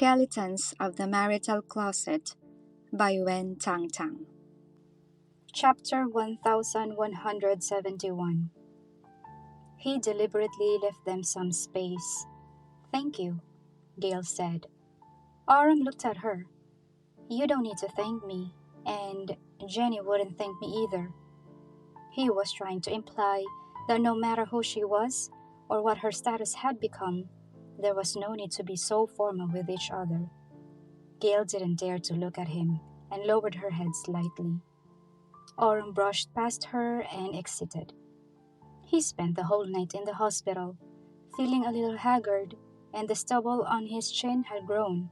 Skeletons of the Marital Closet by Tang. Chapter 1171. He deliberately left them some space. "Thank you," Gale said. Aurum looked at her. "You don't need to thank me, and Jenny wouldn't thank me either." He was trying to imply that no matter who she was or what her status had become, there was no need to be so formal with each other. Gale didn't dare to look at him and lowered her head slightly. Aurum brushed past her and exited. He spent the whole night in the hospital, feeling a little haggard, and the stubble on his chin had grown.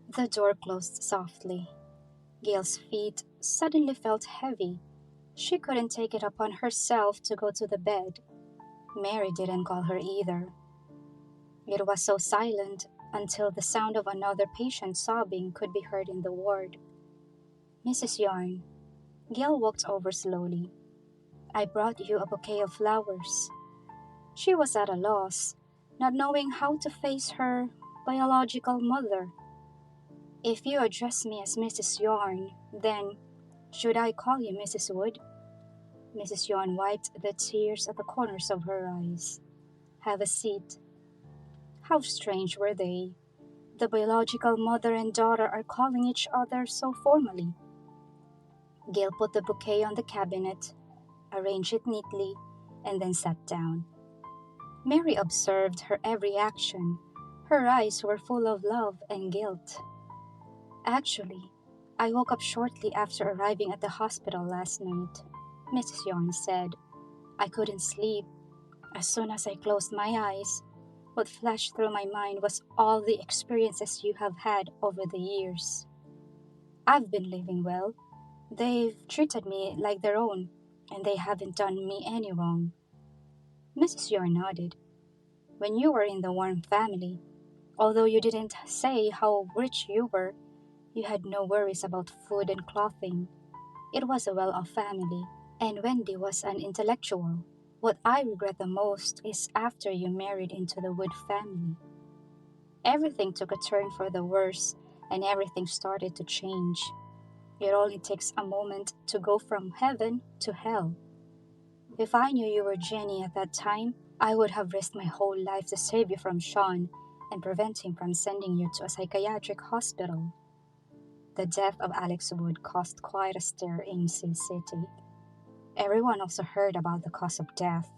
The door closed softly. Gale's feet suddenly felt heavy. She couldn't take it upon herself to go to the bed. Mary didn't call her either. It was so silent until the sound of another patient sobbing could be heard in the ward. "Mrs. Yarn." Gale walked over slowly. "I brought you a bouquet of flowers." She was at a loss, not knowing how to face her biological mother. "If you address me as Mrs. Yarn, then should I call you Mrs. Wood?" Mrs. Yarn wiped the tears at the corners of her eyes. "Have a seat." How strange were they? The biological mother and daughter are calling each other so formally. Gale put the bouquet on the cabinet, arranged it neatly, and then sat down. Mary observed her every action. Her eyes were full of love and guilt. "Actually, I woke up shortly after arriving at the hospital last night," Mrs. Yarn said. "I couldn't sleep. As soon as I closed my eyes, what flashed through my mind was all the experiences you have had over the years. I've been living well. They've treated me like their own, and they haven't done me any wrong." Mrs. Yarn nodded. "When you were in the Warm family, although you didn't say how rich you were, you had no worries about food and clothing. It was a well-off family, and Wendy was an intellectual. What I regret the most is after you married into the Wood family. Everything took a turn for the worse, and everything started to change. It only takes a moment to go from heaven to hell. If I knew you were Jenny at that time, I would have risked my whole life to save you from Shawn and prevent him from sending you to a psychiatric hospital." The death of Alex Wood caused quite a stir in Sioux City. Everyone also heard about the cause of death.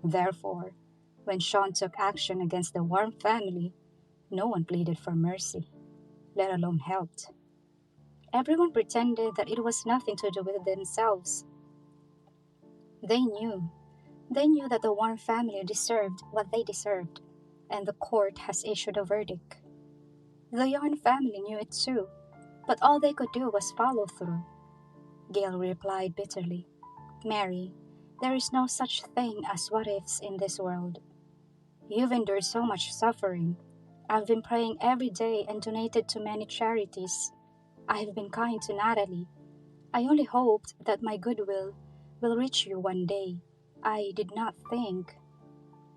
Therefore, when Shawn took action against the Warm family, no one pleaded for mercy, let alone helped. Everyone pretended that it was nothing to do with themselves. They knew that the Warm family deserved what they deserved, and the court has issued a verdict. The Yarn family knew it too, but all they could do was follow through. Gale replied bitterly, "Mary, there is no such thing as what-ifs in this world. You've endured so much suffering. I've been praying every day and donated to many charities. I have been kind to Natalie. I only hoped that my goodwill will reach you one day. I did not think."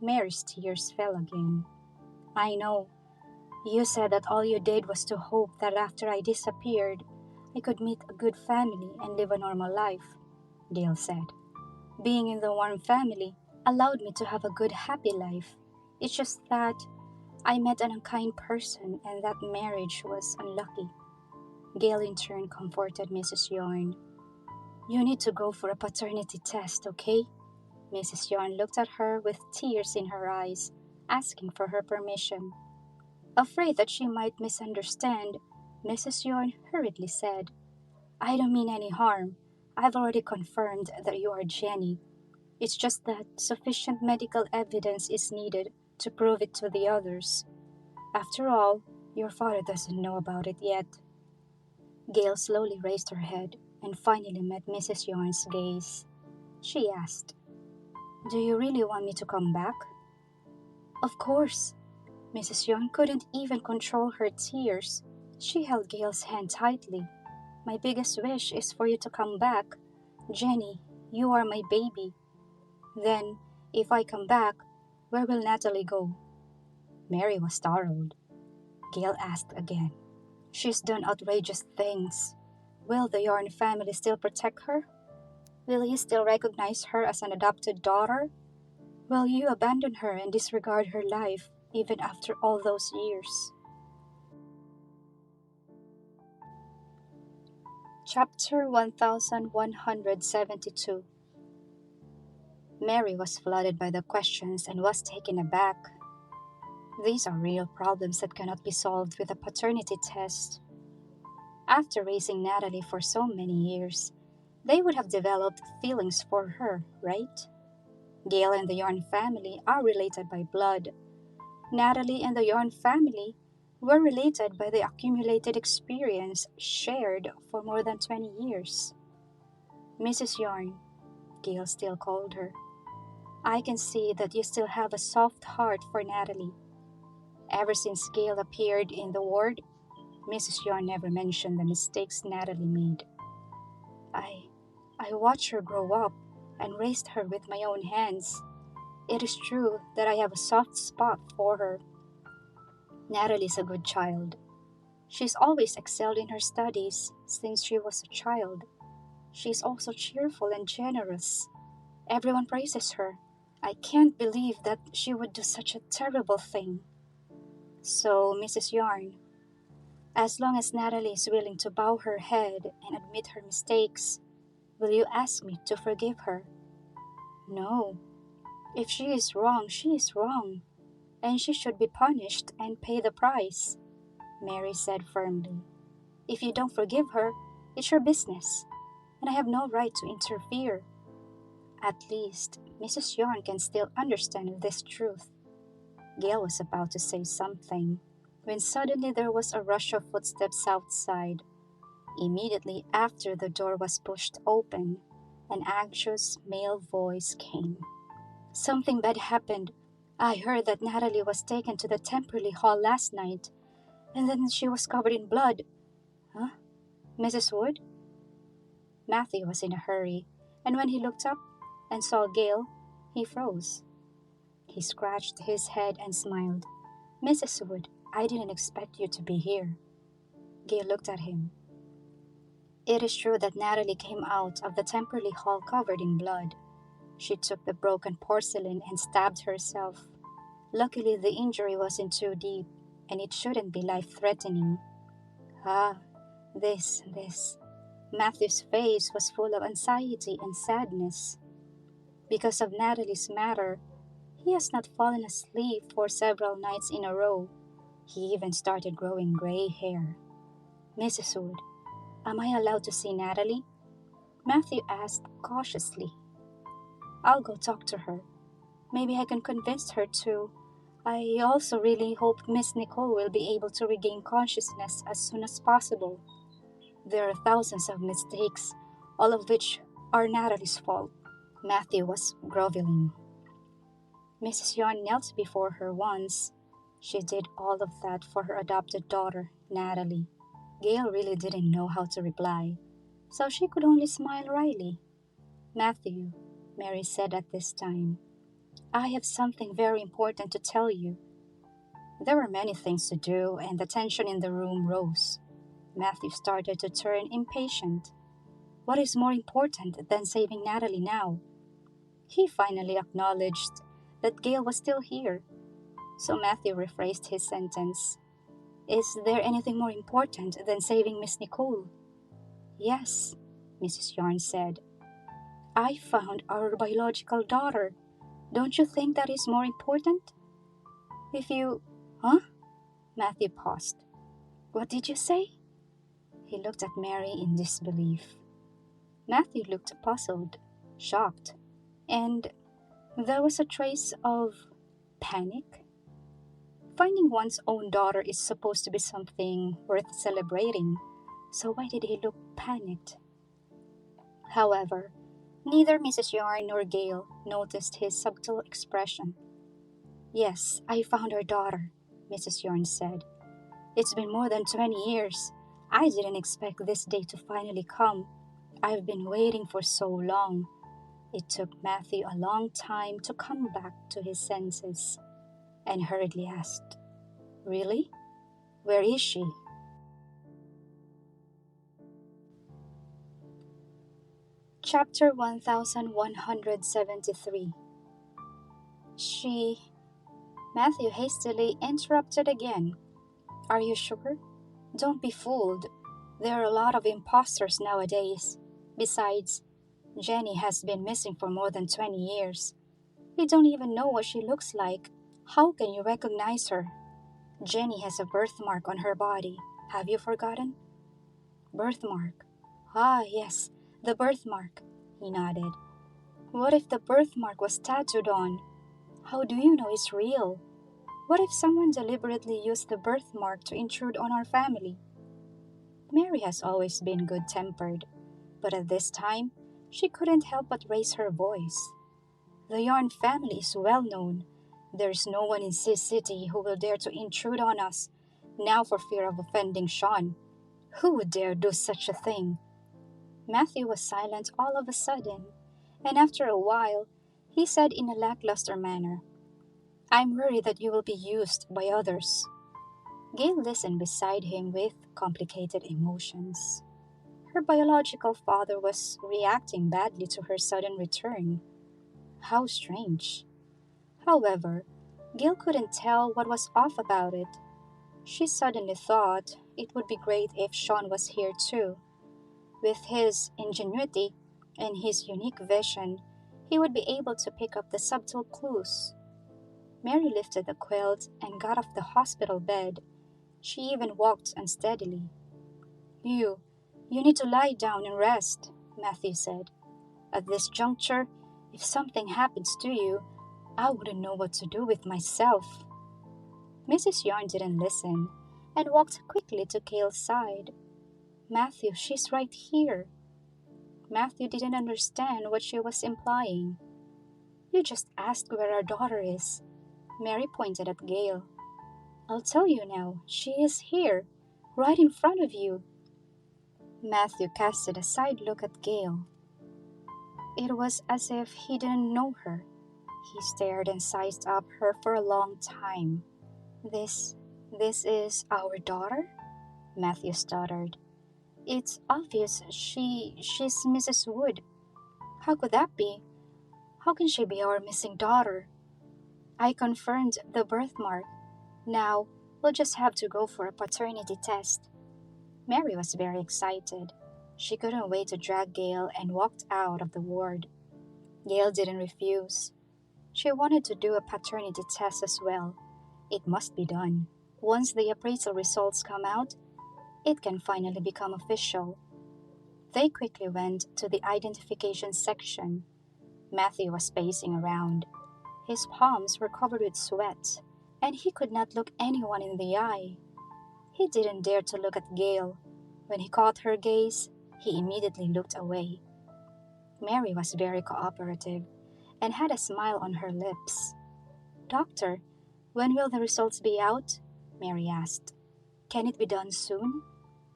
Mary's tears fell again. "I know. You said that all you did was to hope that after I disappeared, I could meet a good family and live a normal life," Gale said. "Being in the Warm family allowed me to have a good, happy life. It's just that I met an unkind person and that marriage was unlucky." Gale in turn comforted Mrs. Yarn. "You need to go for a paternity test, okay?" Mrs. Yarn looked at her with tears in her eyes, asking for her permission. Afraid that she might misunderstand, Mrs. Yarn hurriedly said, "I don't mean any harm. I've already confirmed that you are Jenny. It's just that sufficient medical evidence is needed to prove it to the others. After all, your father doesn't know about it yet." Gale slowly raised her head and finally met Mrs. Yarn's gaze. She asked, "Do you really want me to come back?" "Of course." Mrs. Yarn couldn't even control her tears. She held Gale's hand tightly. "My biggest wish is for you to come back. Jenny, you are my baby. Then, if I come back, where will Natalie go?" Mary was startled. Gale asked again. She's done outrageous things. Will the Yarn family still protect her? Will you still recognize her as an adopted daughter? Will you abandon her and disregard her life even after all those years? Chapter 1172. Mary was flooded by the questions and was taken aback. These are real problems that cannot be solved with a paternity test. After raising Natalie for so many years, they would have developed feelings for her, right? Gale and the Yarn family are related by blood. Natalie and the Yarn family were related by the accumulated experience shared for more than 20 years. Mrs. Yarn, Gale still called her, I can see that you still have a soft heart for Natalie. Ever since Gale appeared in the ward, Mrs. Yarn never mentioned the mistakes Natalie made. I watched her grow up and raised her with my own hands. It is true that I have a soft spot for her. Natalie's a good child. She's always excelled in her studies since she was a child. She's also cheerful and generous. Everyone praises her. I can't believe that she would do such a terrible thing. So, Mrs. Yarn, as long as Natalie is willing to bow her head and admit her mistakes, will you ask me to forgive her? No. If she is wrong, she is wrong, and she should be punished and pay the price, Mary said firmly. If you don't forgive her, it's your business, and I have no right to interfere. At least, Mrs. Yarn can still understand this truth. Gale was about to say something, when suddenly there was a rush of footsteps outside. Immediately after the door was pushed open, an anxious male voice came. Something bad happened. I heard that Natalie was taken to the Temperley Hall last night, and then she was covered in blood. Huh? Mrs. Wood? Matthew was in a hurry, and when he looked up and saw Gale, he froze. He scratched his head and smiled. Mrs. Wood, I didn't expect you to be here. Gale looked at him. It is true that Natalie came out of the Temperley Hall covered in blood. She took the broken porcelain and stabbed herself. Luckily, the injury wasn't too deep, and it shouldn't be life-threatening. This. Matthew's face was full of anxiety and sadness. Because of Natalie's matter, he has not fallen asleep for several nights in a row. He even started growing gray hair. Mrs. Wood, am I allowed to see Natalie? Matthew asked cautiously. I'll go talk to her. Maybe I can convince her to. I also really hope Miss Nicole will be able to regain consciousness as soon as possible. There are thousands of mistakes, all of which are Natalie's fault. Matthew was groveling. Mrs. Yarn knelt before her once. She did all of that for her adopted daughter, Natalie. Gale really didn't know how to reply, so she could only smile wryly. Matthew, Mary said at this time, I have something very important to tell you. There were many things to do, and the tension in the room rose. Matthew started to turn impatient. What is more important than saving Natalie now? He finally acknowledged that Gale was still here, so Matthew rephrased his sentence. Is there anything more important than saving Miss Nicole? Yes, Mrs. Yarn said. I found our biological daughter. Don't you think that is more important? If you... Huh? Matthew paused. What did you say? He looked at Mary in disbelief. Matthew looked puzzled, shocked, and there was a trace of panic. Finding one's own daughter is supposed to be something worth celebrating, so why did he look panicked? However, neither Mrs. Yarn nor Gale noticed his subtle expression. Yes, I found our daughter, Mrs. Yarn said. It's been more than 20 years. I didn't expect this day to finally come. I've been waiting for so long. It took Matthew a long time to come back to his senses, and hurriedly asked, Really? Where is she? Chapter 1173. She. Matthew hastily interrupted again. Are you sure? Don't be fooled. There are a lot of imposters nowadays. Besides, Jenny has been missing for more than 20 years. We don't even know what she looks like. How can you recognize her? Jenny has a birthmark on her body. Have you forgotten? Birthmark. Ah, yes, the birthmark. He nodded. What if the birthmark was tattooed on? How do you know it's real? What if someone deliberately used the birthmark to intrude on our family? Mary has always been good-tempered, but at this time, she couldn't help but raise her voice. The Yarn family is well known. There's no one in this city who will dare to intrude on us, now for fear of offending Shawn. Who would dare do such a thing? Matthew was silent all of a sudden, and after a while, he said in a lackluster manner, I'm worried that you will be used by others. Gale listened beside him with complicated emotions. Her biological father was reacting badly to her sudden return. How strange. However, Gale couldn't tell what was off about it. She suddenly thought it would be great if Shawn was here too. With his ingenuity and his unique vision, he would be able to pick up the subtle clues. Mary lifted the quilt and got off the hospital bed. She even walked unsteadily. You need to lie down and rest, Matthew said. At this juncture, if something happens to you, I wouldn't know what to do with myself. Mrs. Yarn didn't listen and walked quickly to Gale's side. Matthew, she's right here. Matthew didn't understand what she was implying. You just asked where our daughter is. Mary pointed at Gale. I'll tell you now, she is here, right in front of you. Matthew casted a side look at Gale. It was as if he didn't know her. He stared and sized up her for a long time. This is our daughter? Matthew stuttered. It's obvious she's Mrs. Wood. How could that be? How can she be our missing daughter? I confirmed the birthmark. Now, we'll just have to go for a paternity test. Mary was very excited. She couldn't wait to drag Gale and walked out of the ward. Gale didn't refuse. She wanted to do a paternity test as well. It must be done. Once the appraisal results come out, it can finally become official. They quickly went to the identification section. Matthew was pacing around. His palms were covered with sweat, and he could not look anyone in the eye. He didn't dare to look at Gale. When he caught her gaze, he immediately looked away. Mary was very cooperative and had a smile on her lips. Doctor, when will the results be out? Mary asked. Can it be done soon?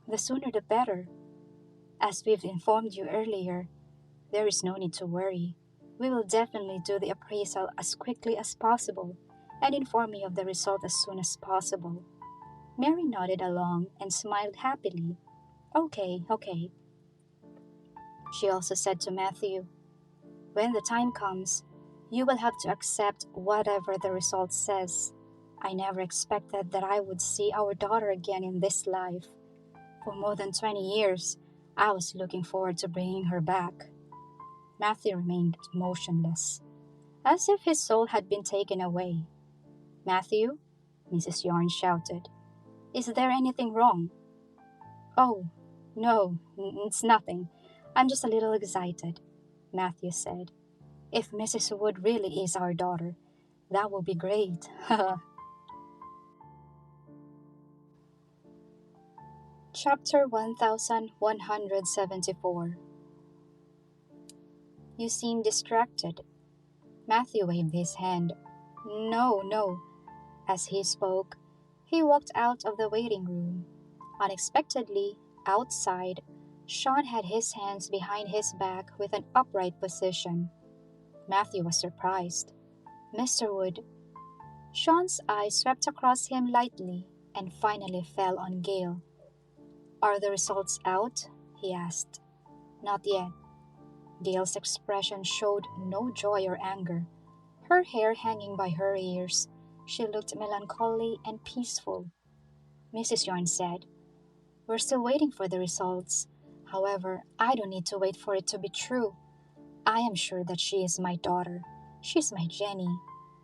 The sooner the better. As we've informed you earlier, there is no need to worry. We will definitely do the appraisal as quickly as possible and inform you of the result as soon as possible. Mary nodded along and smiled happily. Okay. She also said to Matthew, when the time comes, you will have to accept whatever the result says. I never expected that I would see our daughter again in this life. For more than 20 years, I was looking forward to bringing her back. Matthew remained motionless, as if his soul had been taken away. Matthew, Mrs. Yarn shouted, is there anything wrong? Oh, no, it's nothing. I'm just a little excited, Matthew said. If Mrs. Wood really is our daughter, that will be great. Chapter 1174. You seem distracted. Matthew waved his hand. No. As he spoke, he walked out of the waiting room. Unexpectedly, outside, Shawn had his hands behind his back with an upright position. Matthew was surprised. Mr. Wood. Shawn's eyes swept across him lightly. and finally fell on Gale. "Are the results out?" he asked. "Not yet." Gale's expression showed no joy or anger. Her hair hanging by her ears, she looked melancholy and peaceful. Mrs. Yarn said, "We're still waiting for the results. However, I don't need to wait for it to be true. I am sure that she is my daughter. She's my Jenny,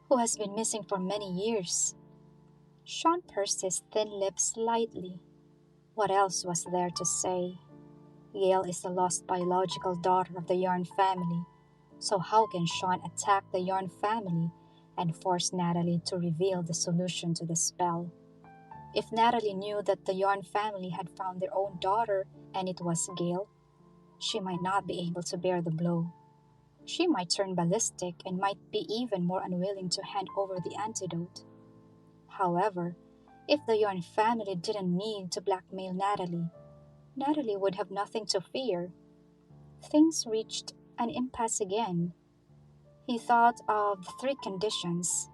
who has been missing for many years." Shawn pursed his thin lips slightly. What else was there to say? Gale is the lost biological daughter of the Yarn family, so how can Shawn attack the Yarn family and force Natalie to reveal the solution to the spell? If Natalie knew that the Yarn family had found their own daughter and it was Gale, she might not be able to bear the blow. She might turn ballistic and might be even more unwilling to hand over the antidote. However, if the Yarn family didn't need to blackmail Natalie, Natalie would have nothing to fear. Things reached an impasse again. He thought of the three conditions: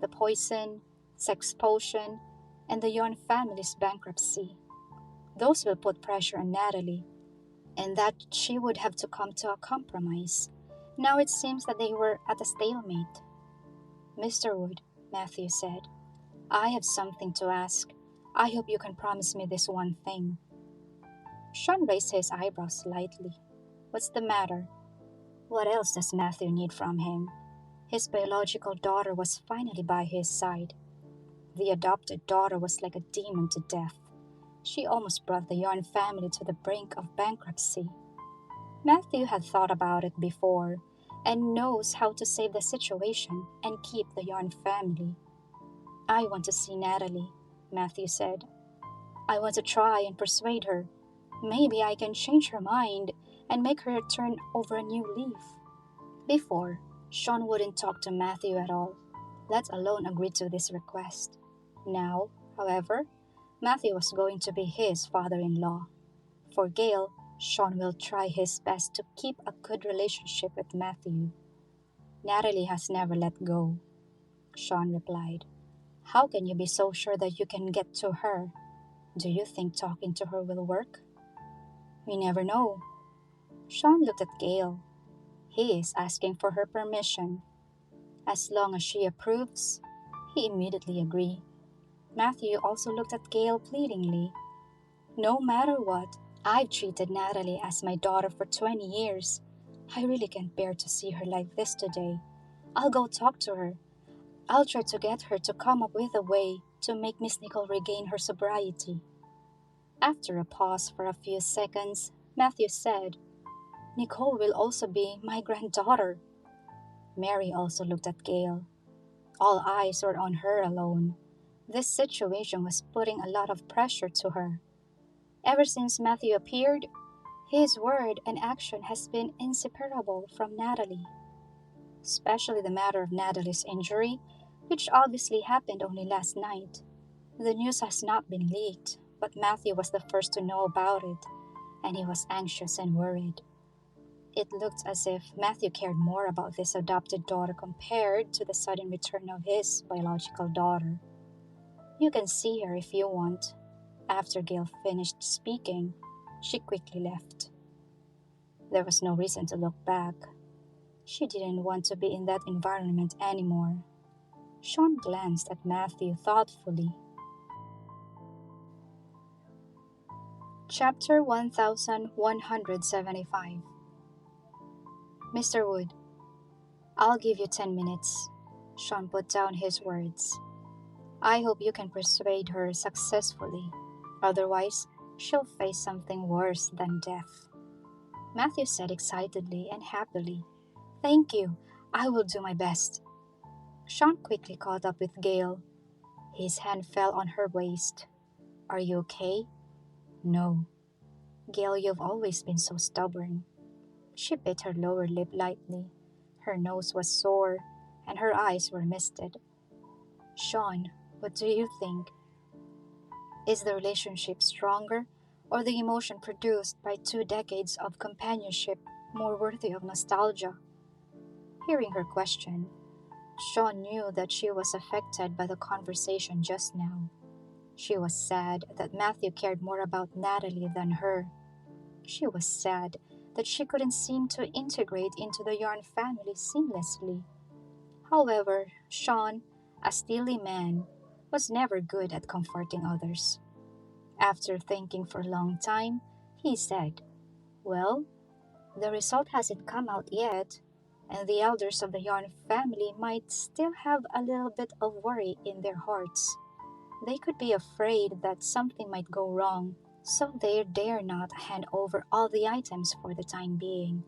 the poison, sex potion, and the Yarn family's bankruptcy. Those will put pressure on Natalie, and that she would have to come to a compromise. Now it seems that they were at a stalemate. "Mr. Wood," Matthew said, "I have something to ask. I hope you can promise me this one thing." Shawn raised his eyebrows slightly. What's the matter? What else does Matthew need from him? His biological daughter was finally by his side. The adopted daughter was like a demon to death. She almost brought the Yarn family to the brink of bankruptcy. Matthew had thought about it before and knows how to save the situation and keep the Yarn family. "I want to see Natalie," Matthew said. "I want to try and persuade her. Maybe I can change her mind and make her turn over a new leaf." Before, Shawn wouldn't talk to Matthew at all, let alone agree to this request. Now, however, Matthew was going to be his father-in-law. For Gale, Shawn will try his best to keep a good relationship with Matthew. "Natalie has never let go," Shawn replied. "How can you be so sure that you can get to her? Do you think talking to her will work?" "We never know." Shawn looked at Gale. He is asking for her permission. As long as she approves, he immediately agreed. Matthew also looked at Gale pleadingly. "No matter what, I've treated Natalie as my daughter for 20 years. I really can't bear to see her like this today. I'll go talk to her. I'll try to get her to come up with a way to make Miss Nicole regain her sobriety." After a pause for a few seconds, Matthew said, "Nicole will also be my granddaughter." Mary also looked at Gale. All eyes were on her alone. This situation was putting a lot of pressure to her. Ever since Matthew appeared, his word and action has been inseparable from Natalie. Especially the matter of Natalie's injury, which obviously happened only last night. The news has not been leaked, but Matthew was the first to know about it, and he was anxious and worried. It looked as if Matthew cared more about this adopted daughter compared to the sudden return of his biological daughter. "You can see her if you want." After Gale finished speaking, she quickly left. There was no reason to look back. She didn't want to be in that environment anymore. Shawn glanced at Matthew thoughtfully. Chapter 1175. "Mr. Wood, I'll give you 10 minutes." Shawn put down his words. "I hope you can persuade her successfully. Otherwise, she'll face something worse than death." Matthew said excitedly and happily, "Thank you. I will do my best." Shawn quickly caught up with Gale. His hand fell on her waist. "Are you okay?" "No." "Gale, you've always been so stubborn." She bit her lower lip lightly. Her nose was sore, and her eyes were misted. "Shawn, what do you think? Is the relationship stronger, or the emotion produced by 2 decades of companionship more worthy of nostalgia?" Hearing her question, Shawn knew that she was affected by the conversation just now. She was sad that Matthew cared more about Natalie than her. She was sad that she couldn't seem to integrate into the Yarn family seamlessly. However, Shawn, a steely man, was never good at comforting others. After thinking for a long time, he said, "Well, the result hasn't come out yet, and the elders of the Yarn family might still have a little bit of worry in their hearts. They could be afraid that something might go wrong, so they dare not hand over all the items for the time being.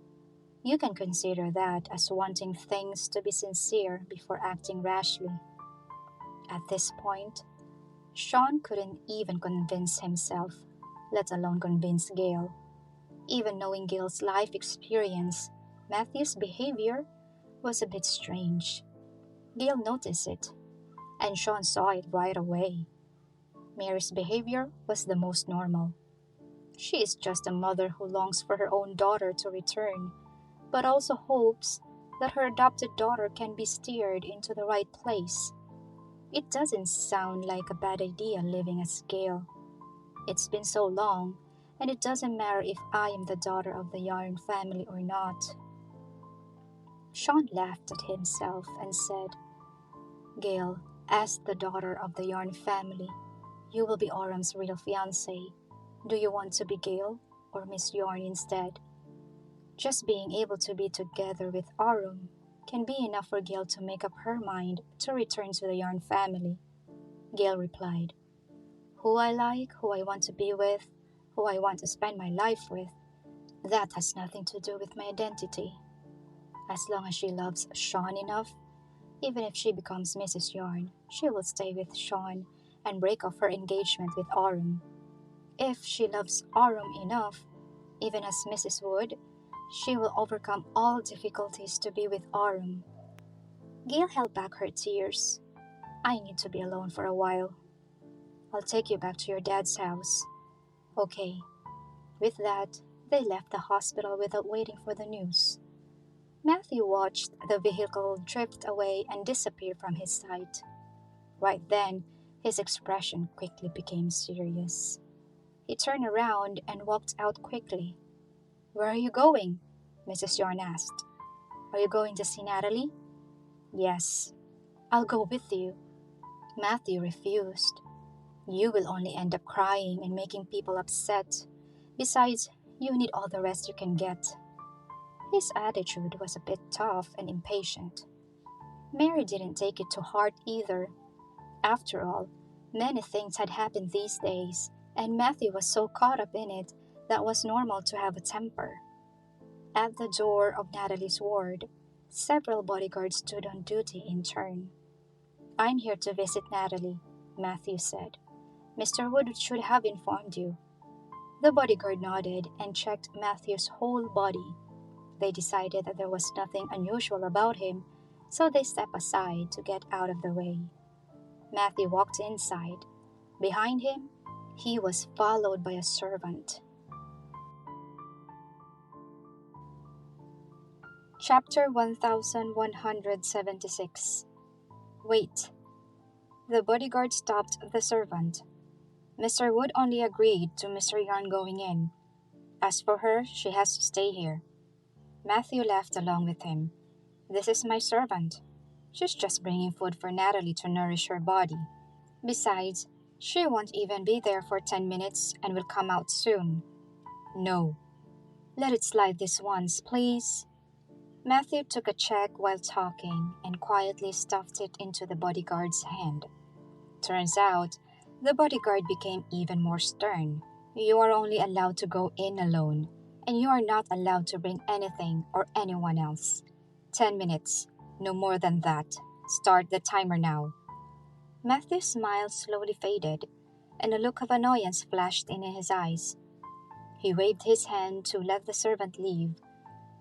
You can consider that as wanting things to be sincere before acting rashly." At this point, Shawn couldn't even convince himself, let alone convince Gale. Even knowing Gale's life experience, Matthew's behavior was a bit strange. Gale noticed it, and Shawn saw it right away. Mary's behavior was the most normal. She is just a mother who longs for her own daughter to return, but also hopes that her adopted daughter can be steered into the right place. It doesn't sound like a bad idea living as Gale. It's been so long, and it doesn't matter if I am the daughter of the Yarn family or not. Shawn laughed at himself and said, "Gale, as the daughter of the Yarn family, you will be Autumn's real fiancée. Do you want to be Gale or Miss Yarn instead?" Just being able to be together with Autumn can be enough for Gale to make up her mind to return to the Yarn family. Gale replied, "Who I like, who I want to be with, who I want to spend my life with, that has nothing to do with my identity. As long as she loves Shawn enough, even if she becomes Mrs. Yarn, she will stay with Shawn and break off her engagement with Autumn. If she loves Autumn enough, even as Mrs. Wood, she will overcome all difficulties to be with Autumn." Gale held back her tears. "I need to be alone for a while. I'll take you back to your dad's house." "Okay." With that, they left the hospital without waiting for the news. Matthew watched the vehicle drift away and disappear from his sight. Right then, his expression quickly became serious. He turned around and walked out quickly. "Where are you going?" Mrs. Yarn asked. "Are you going to see Natalie?" "Yes." "I'll go with you." Matthew refused. "You will only end up crying and making people upset. Besides, you need all the rest you can get." His attitude was a bit tough and impatient. Mary didn't take it to heart either. After all, many things had happened these days, and Matthew was so caught up in it that it was normal to have a temper. At the door of Natalie's ward, several bodyguards stood on duty in turn. "I'm here to visit Natalie," Matthew said. "Mr. Wood should have informed you." The bodyguard nodded and checked Matthew's whole body. They decided that there was nothing unusual about him, so they stepped aside to get out of the way. Matthew walked inside. Behind him, he was followed by a servant. Chapter 1176. Wait. The bodyguard stopped the servant. "Mr. Wood only agreed to Mr. Yarn going in. As for her, she has to stay here." Matthew laughed along with him. "This is my servant. She's just bringing food for Natalie to nourish her body. Besides, she won't even be there for 10 minutes and will come out soon." "No." "Let it slide this once, please." Matthew took a check while talking and quietly stuffed it into the bodyguard's hand. Turns out, the bodyguard became even more stern. "You are only allowed to go in alone, and you are not allowed to bring anything or anyone else. 10 minutes, no more than that. Start the timer now." Matthew's smile slowly faded, and a look of annoyance flashed in his eyes. He waved his hand to let the servant leave.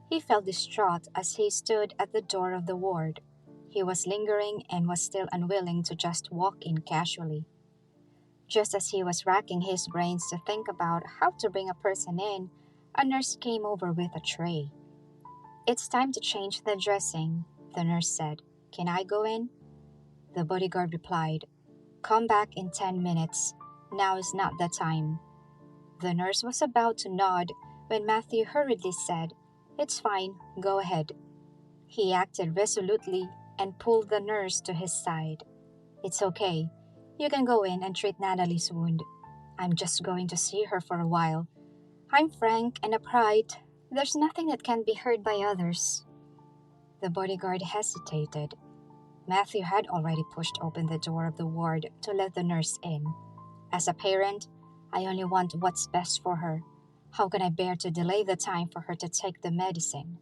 He felt distraught as he stood at the door of the ward. He was lingering and was still unwilling to just walk in casually. Just as he was racking his brains to think about how to bring a person in, a nurse came over with a tray. "It's time to change the dressing," the nurse said. "Can I go in?" The bodyguard replied, Come back in 10 minutes. Now is not the time. The nurse was about to nod when Matthew hurriedly said, "It's fine, go ahead." He acted resolutely and pulled the nurse to his side. "It's okay. You can go in and treat Natalie's wound. I'm just going to see her for a while. I'm frank and upright. There's nothing that can be heard by others." The bodyguard hesitated. Matthew had already pushed open the door of the ward to let the nurse in. "As a parent, I only want what's best for her. How can I bear to delay the time for her to take the medicine?"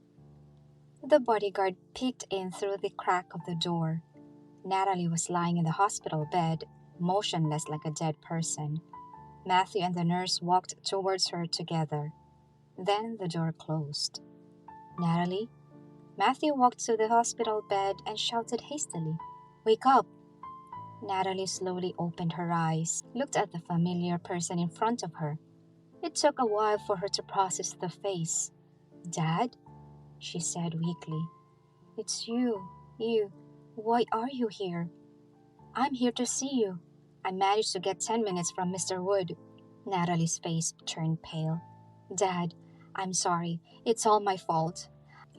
The bodyguard peeked in through the crack of the door. Natalie was lying in the hospital bed, motionless like a dead person. Matthew and the nurse walked towards her together. Then the door closed. "Natalie?" Matthew walked to the hospital bed and shouted hastily, "Wake up!" Natalie slowly opened her eyes, looked at the familiar person in front of her. It took a while for her to process the face. "Dad?" she said weakly. "It's you. Why are you here?" "I'm here to see you. I managed to get 10 minutes from Mr. Wood." Natalie's face turned pale. "Dad, I'm sorry. It's all my fault.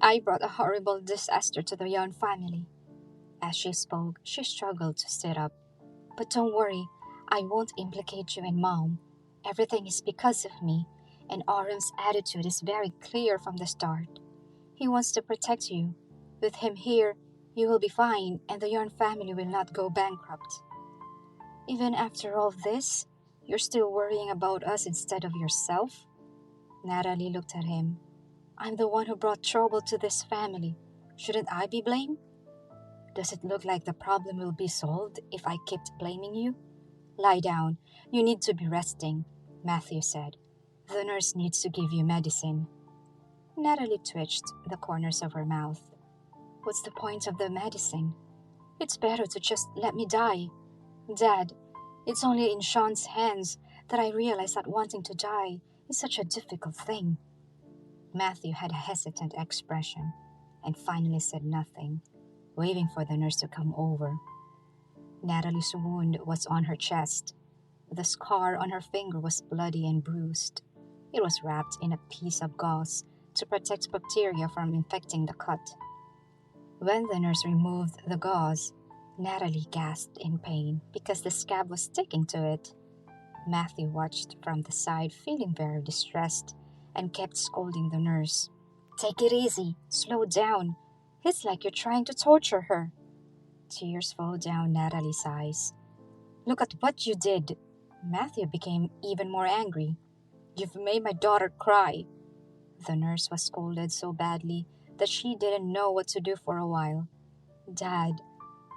I brought a horrible disaster to the Young family." As she spoke, she struggled to sit up. "But don't worry, I won't implicate you and Mom. Everything is because of me, and Autumn's attitude is very clear from the start. He wants to protect you. With him here, you will be fine and the Yarn family will not go bankrupt." "Even after all this, you're still worrying about us instead of yourself?" Natalie looked at him. "I'm the one who brought trouble to this family. Shouldn't I be blamed?" "Does it look like the problem will be solved if I kept blaming you?" "Lie down. You need to be resting," Matthew said. "The nurse needs to give you medicine." Natalie twitched the corners of her mouth. "What's the point of the medicine? It's better to just let me die. Dad, it's only in Shawn's hands that I realize that wanting to die is such a difficult thing." Matthew had a hesitant expression and finally said nothing, waiting for the nurse to come over. Natalie's wound was on her chest. The scar on her finger was bloody and bruised. It was wrapped in a piece of gauze to protect bacteria from infecting the cut. When the nurse removed the gauze, Natalie gasped in pain because the scab was sticking to it. Matthew watched from the side, feeling very distressed, and kept scolding the nurse. "Take it easy. Slow down. It's like you're trying to torture her." Tears flowed down Natalie's eyes. "Look at what you did." Matthew became even more angry. "You've made my daughter cry." The nurse was scolded so badly that she didn't know what to do for a while. "Dad,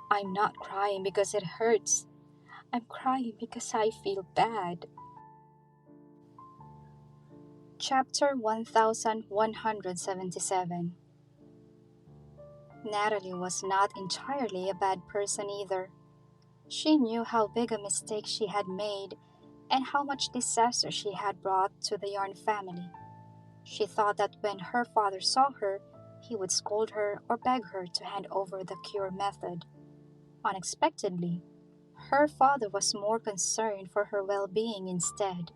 I'm not crying because it hurts. I'm crying because I feel bad." Chapter 1177. Natalie was not entirely a bad person either. She knew how big a mistake she had made and how much disaster she had brought to the Yarn family. She thought that when her father saw her, he would scold her or beg her to hand over the cure method. Unexpectedly, her father was more concerned for her well-being instead.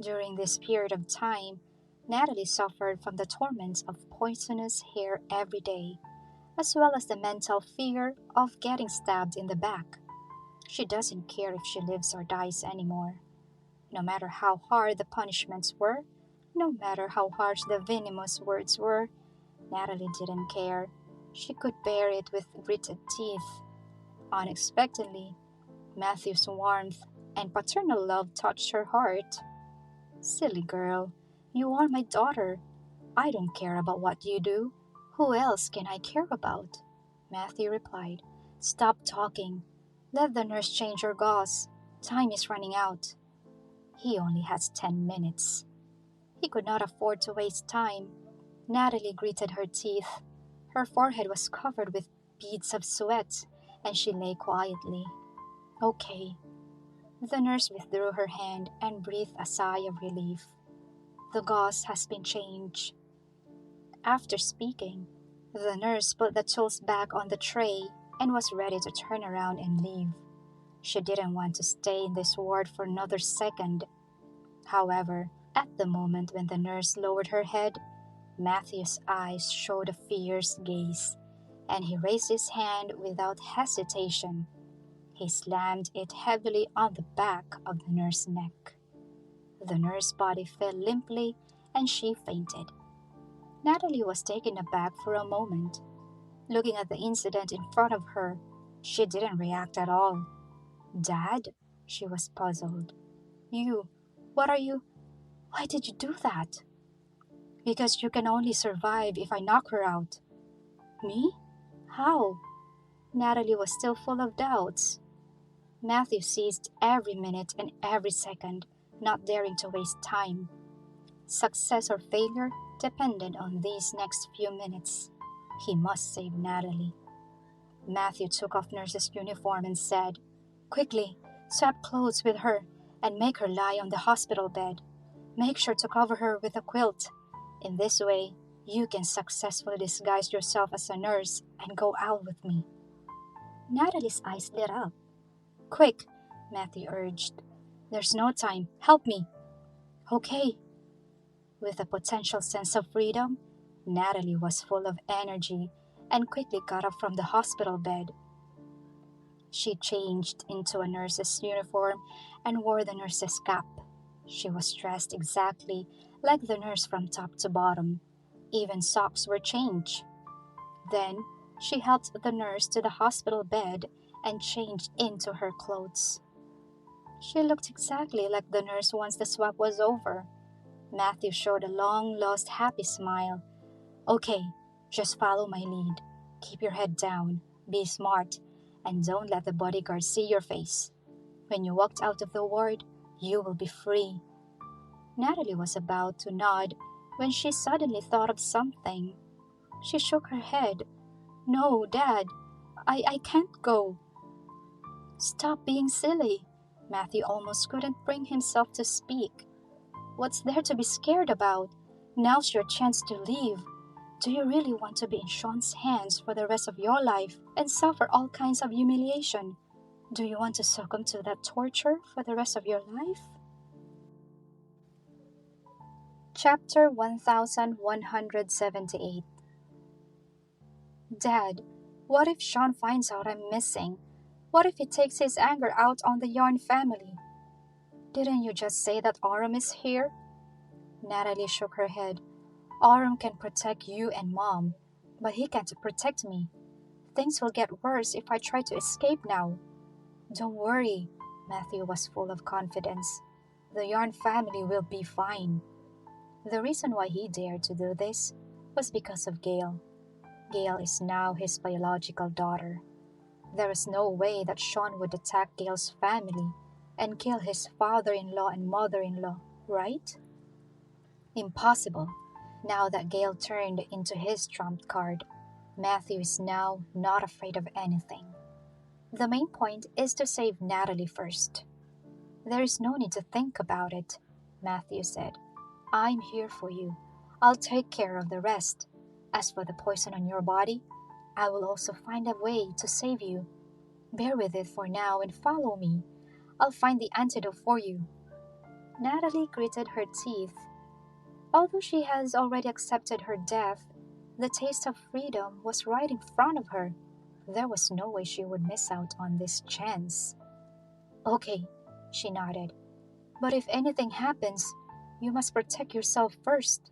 During this period of time, Natalie suffered from the torments of poisonous hair every day, as well as the mental fear of getting stabbed in the back. She doesn't care if she lives or dies anymore. No matter how hard the punishments were, no matter how harsh the venomous words were, Natalie didn't care. She could bear it with gritted teeth. Unexpectedly, Matthew's warmth and paternal love touched her heart. "Silly girl, you are my daughter. I don't care about what you do. Who else can I care about?" Matthew replied. "Stop talking. Let the nurse change your gauze. Time is running out." He only has 10 minutes. He could not afford to waste time. Natalie gritted her teeth. Her forehead was covered with beads of sweat, and she lay quietly. "Okay." The nurse withdrew her hand and breathed a sigh of relief. "The gauze has been changed." After speaking, the nurse put the tools back on the tray and was ready to turn around and leave. She didn't want to stay in this ward for another second. However, at the moment when the nurse lowered her head, Matthew's eyes showed a fierce gaze, and he raised his hand without hesitation. He slammed it heavily on the back of the nurse's neck. The nurse's body fell limply, and she fainted. Natalie was taken aback for a moment. Looking at the incident in front of her, she didn't react at all. "Dad?" She was puzzled. What are you? Why did you do that?" "Because you can only survive if I knock her out." "Me? How?" Natalie was still full of doubts. Matthew seized every minute and every second, not daring to waste time. Success or failure depended on these next few minutes. He must save Natalie. Matthew took off nurse's uniform and said, "Quickly, swap clothes with her and make her lie on the hospital bed. Make sure to cover her with a quilt. In this way, you can successfully disguise yourself as a nurse and go out with me." Natalie's eyes lit up. "Quick," Matthew urged. "There's no time. Help me." "Okay." With a potential sense of freedom, Natalie was full of energy and quickly got up from the hospital bed. She changed into a nurse's uniform and wore the nurse's cap. She was dressed exactly like the nurse from top to bottom. Even socks were changed. Then, she helped the nurse to the hospital bed and changed into her clothes. She looked exactly like the nurse once the swap was over. Matthew showed a long-lost happy smile. "Okay, just follow my lead. Keep your head down, be smart, and don't let the bodyguard see your face. When you walked out of the ward, you will be free." Natalie was about to nod when she suddenly thought of something. She shook her head. "No, Dad, I can't go." "Stop being silly." Matthew almost couldn't bring himself to speak. "What's there to be scared about? Now's your chance to leave. Do you really want to be in Shawn's hands for the rest of your life and suffer all kinds of humiliation? Do you want to succumb to that torture for the rest of your life?" Chapter 1178. "Dad, what if Shawn finds out I'm missing? What if he takes his anger out on the Yarn family?" "Didn't you just say that Aurum is here?" Natalie shook her head. "Aurum can protect you and Mom, but he can't protect me. Things will get worse if I try to escape now." "Don't worry." Matthew was full of confidence. "The Yarn family will be fine." The reason why he dared to do this was because of Gale. Gale is now his biological daughter. There is no way that Shawn would attack Gale's family and kill his father-in-law and mother-in-law, right? Impossible. Now that Gale turned into his trump card, Matthew is now not afraid of anything. The main point is to save Natalie first. "There is no need to think about it," Matthew said. "I'm here for you. I'll take care of the rest. As for the poison on your body, I will also find a way to save you. Bear with it for now and follow me. I'll find the antidote for you." Natalie gritted her teeth. Although she has already accepted her death, the taste of freedom was right in front of her. There was no way she would miss out on this chance. "Okay," she nodded. "But if anything happens, you must protect yourself first."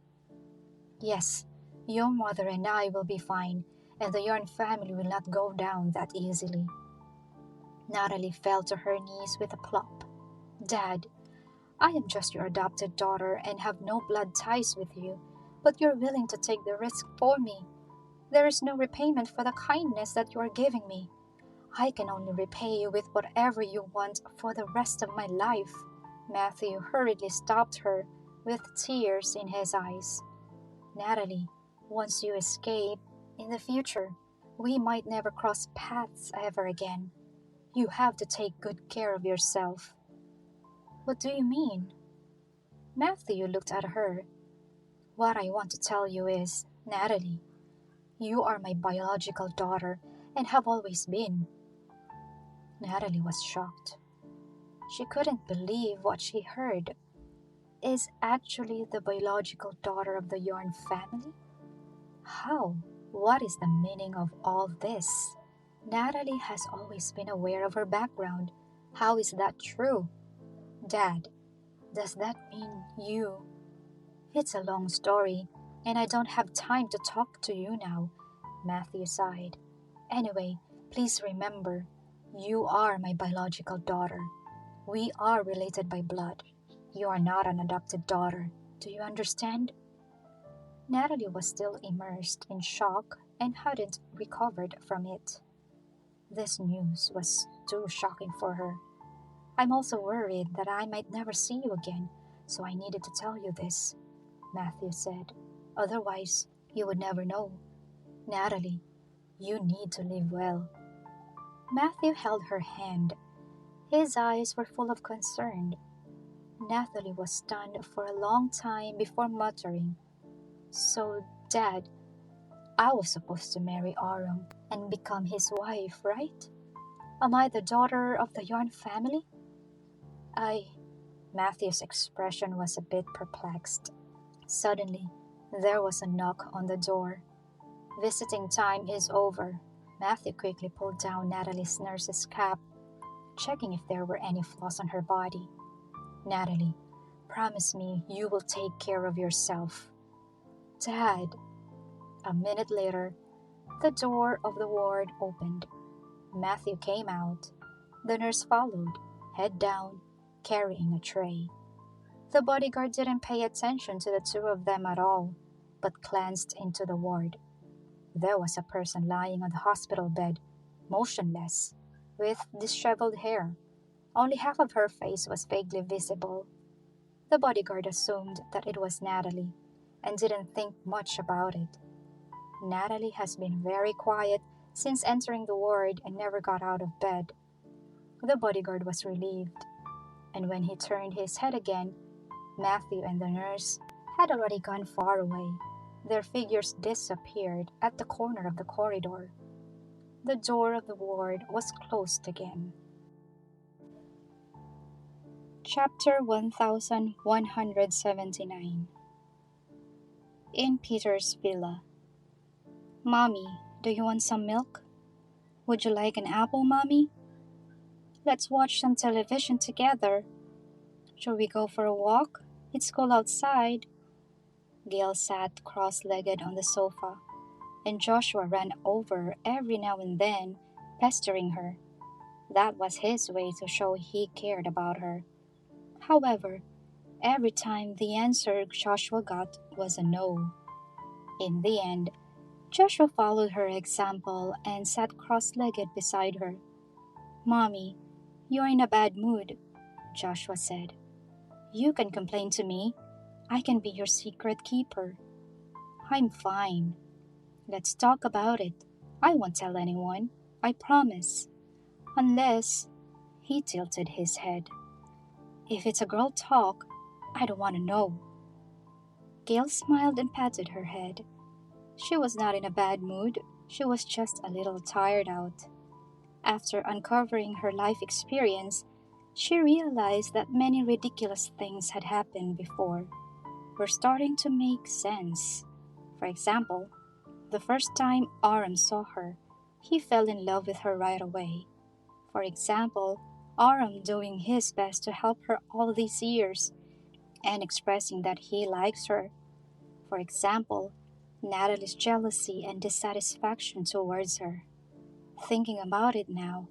"Yes, your mother and I will be fine, and the Yarn family will not go down that easily." Natalie fell to her knees with a plop. "Dad, I am just your adopted daughter and have no blood ties with you, but you're willing to take the risk for me. There is no repayment for the kindness that you are giving me. I can only repay you with whatever you want for the rest of my life." Matthew hurriedly stopped her with tears in his eyes. "Natalie, once you escape, in the future, we might never cross paths ever again. You have to take good care of yourself." "What do you mean?" Matthew looked at her. "What I want to tell you is, Natalie, you are my biological daughter and have always been. Natalie was shocked. She couldn't believe what she heard. Is actually the biological daughter of the Yarn family? How? What is the meaning of all this? Natalie has always been aware of her background. How is that true? Dad, does that mean you? It's a long story, and I don't have time to talk to you now, Matthew sighed. Anyway, please remember, you are my biological daughter. We are related by blood. You are not an adopted daughter. Do you understand? Natalie was still immersed in shock and hadn't recovered from it. This news was too shocking for her. I'm also worried that I might never see you again, so I needed to tell you this, Matthew said. Otherwise, you would never know. Natalie, you need to live well. Matthew held her hand. His eyes were full of concern. Natalie was stunned for a long time before muttering, So, Dad, I was supposed to marry Aram and become his wife, right? Am I the daughter of the Yarn family? Matthew's expression was a bit perplexed. Suddenly, there was a knock on the door. Visiting time is over. Matthew quickly pulled down Natalie's nurse's cap, checking if there were any flaws on her body. Natalie, promise me you will take care of yourself. Dad. A minute later, the door of the ward opened. Matthew came out. The nurse followed, head down, carrying a tray. The bodyguard didn't pay attention to the two of them at all, but glanced into the ward. There was a person lying on the hospital bed, motionless, with disheveled hair. Only half of her face was vaguely visible. The bodyguard assumed that it was Natalie and didn't think much about it. Natalie has been very quiet since entering the ward and never got out of bed. The bodyguard was relieved, and when he turned his head again, Matthew and the nurse had already gone far away. Their figures disappeared at the corner of the corridor. The door of the ward was closed again. Chapter 1179. In Peter's villa. Mommy, do you want some milk? Would you like an apple, Mommy? Let's watch some television together. Shall we go for a walk? It's cool outside. Gale sat cross-legged on the sofa, and Joshua ran over every now and then, pestering her. That was his way to show he cared about her. However, every time the answer Joshua got was a no. In the end, Joshua followed her example and sat cross-legged beside her. Mommy, you're in a bad mood, Joshua said. You can complain to me. I can be your secret keeper. I'm fine. Let's talk about it. I won't tell anyone. I promise. Unless... He tilted his head. If it's a girl talk, I don't want to know. Gale smiled and patted her head. She was not in a bad mood. She was just a little tired out. After uncovering her life experience, she realized that many ridiculous things had happened before were starting to make sense. For example, the first time Aram saw her, he fell in love with her right away. For example, Aram doing his best to help her all these years and expressing that he likes her. For example, Natalie's jealousy and dissatisfaction towards her. Thinking about it now,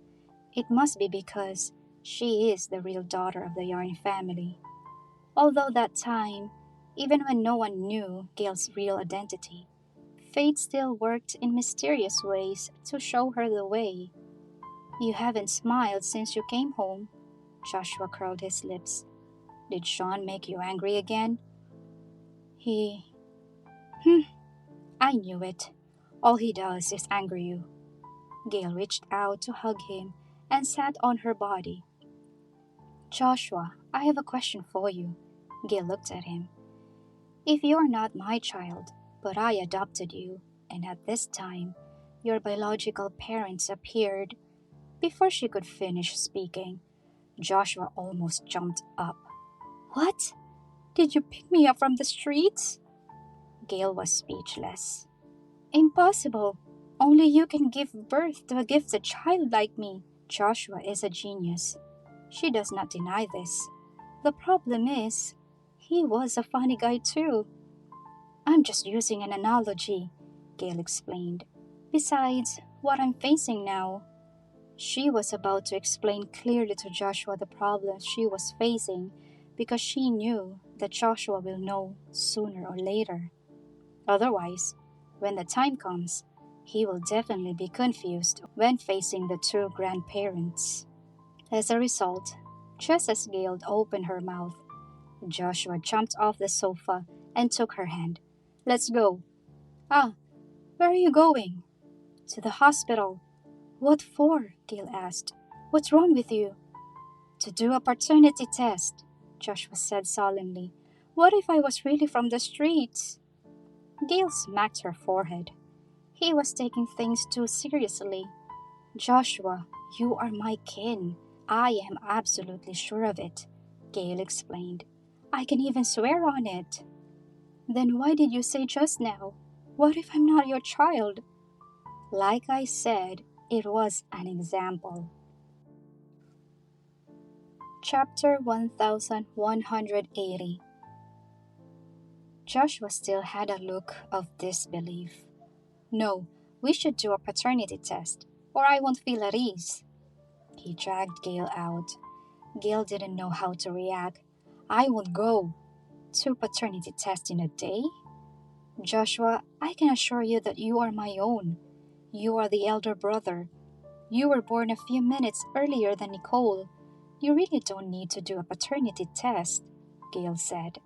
it must be because she is the real daughter of the Yarn family. Although that time, even when no one knew Gale's real identity, fate still worked in mysterious ways to show her the way. You haven't smiled since you came home. Joshua curled his lips. Did Shawn make you angry again? I knew it. All he does is anger you. Gale reached out to hug him and sat on her body. Joshua, I have a question for you. Gale looked at him. If you're not my child, but I adopted you, and at this time, your biological parents appeared, Before she could finish speaking, Joshua almost jumped up. What? Did you pick me up from the streets? Gale was speechless. Impossible. Only you can give birth to a gifted child like me. Joshua is a genius. She does not deny this. The problem is, he was a funny guy too. I'm just using an analogy, Gale explained. Besides, what I'm facing now. She was about to explain clearly to Joshua the problems she was facing because she knew that Joshua will know sooner or later. Otherwise, when the time comes, he will definitely be confused when facing the two grandparents. As a result, just as Gale opened her mouth, Joshua jumped off the sofa and took her hand. Let's go. Ah, where are you going? To the hospital. What for? Gale asked. What's wrong with you? To do a paternity test, Joshua said solemnly. What if I was really from the streets? Gale smacked her forehead. He was taking things too seriously. Joshua, you are my kin. I am absolutely sure of it, Gale explained. I can even swear on it. Then why did you say just now, what if I'm not your child? Like I said, it was an example. Chapter 1180. Joshua still had a look of disbelief. No, we should do a paternity test, or I won't feel at ease. He dragged Gale out. Gale didn't know how to react. I won't go. 2 paternity tests in a day? Joshua, I can assure you that you are my own. You are the elder brother. You were born a few minutes earlier than Nicole. You really don't need to do a paternity test, Gale said.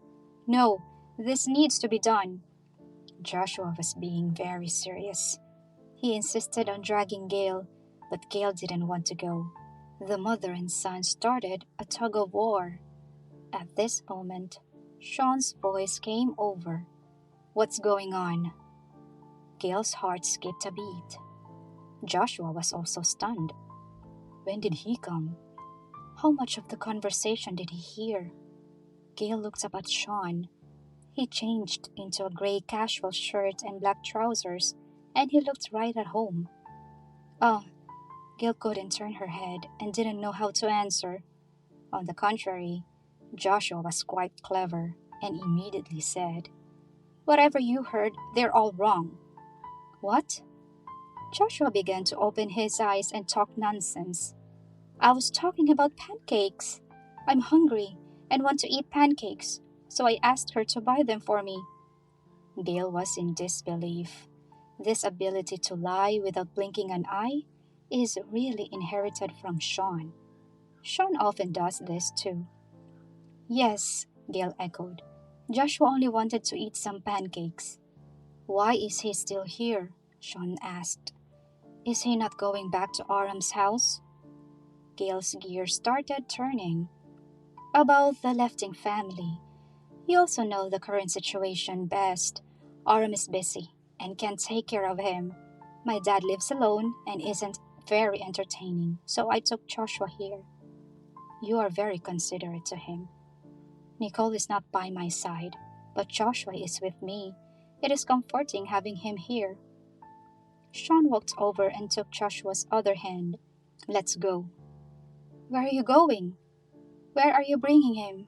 No, this needs to be done. Joshua was being very serious. He insisted on dragging Gale, but Gale didn't want to go. The mother and son started a tug of war. At this moment, Shawn's voice came over. What's going on? Gale's heart skipped a beat. Joshua was also stunned. When did he come? How much of the conversation did he hear? Gale looked up at Shawn. He changed into a gray casual shirt and black trousers, and he looked right at home. Oh, Gale couldn't turn her head and didn't know how to answer. On the contrary, Joshua was quite clever and immediately said, Whatever you heard, they're all wrong. What? Joshua began to open his eyes and talk nonsense. I was talking about pancakes. I'm hungry and want to eat pancakes, so I asked her to buy them for me. Gale was in disbelief. This ability to lie without blinking an eye is really inherited from Shawn. Shawn often does this too. Yes, Gale echoed. Joshua only wanted to eat some pancakes. Why is he still here? Shawn asked. Is he not going back to Aram's house? Gale's gears started turning. About the Lefting family. You also know the current situation best. Aram is busy and can't take care of him. My dad lives alone and isn't very entertaining, so I took Joshua here. You are very considerate to him. Nicole is not by my side, but Joshua is with me. It is comforting having him here. Shawn walked over and took Joshua's other hand. Let's go. Where are you going? Where are you bringing him?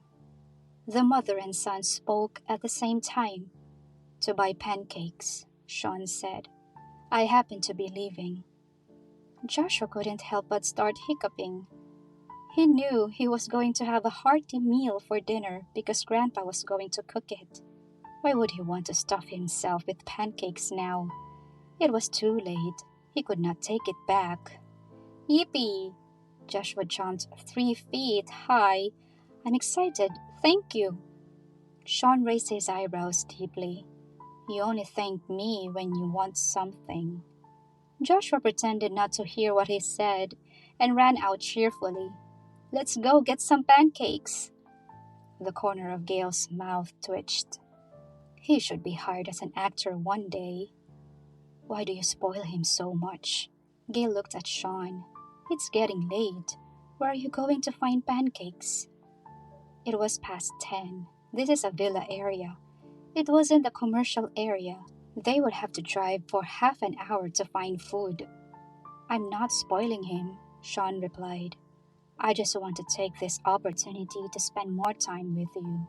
The mother and son spoke at the same time. To buy pancakes, Shawn said. I happen to be leaving. Joshua couldn't help but start hiccuping. He knew he was going to have a hearty meal for dinner because Grandpa was going to cook it. Why would he want to stuff himself with pancakes now? It was too late. He could not take it back. Yippee! Joshua jumped 3 feet high. I'm excited. Thank you. Shawn raised his eyebrows deeply. You only thank me when you want something. Joshua pretended not to hear what he said and ran out cheerfully. Let's go get some pancakes. The corner of Gale's mouth twitched. He should be hired as an actor one day. Why do you spoil him so much? Gale looked at Shawn. It's getting late. Where are you going to find pancakes? It was past 10. This is a villa area. It wasn't a commercial area. They would have to drive for half an hour to find food. I'm not spoiling him, Shawn replied. I just want to take this opportunity to spend more time with you.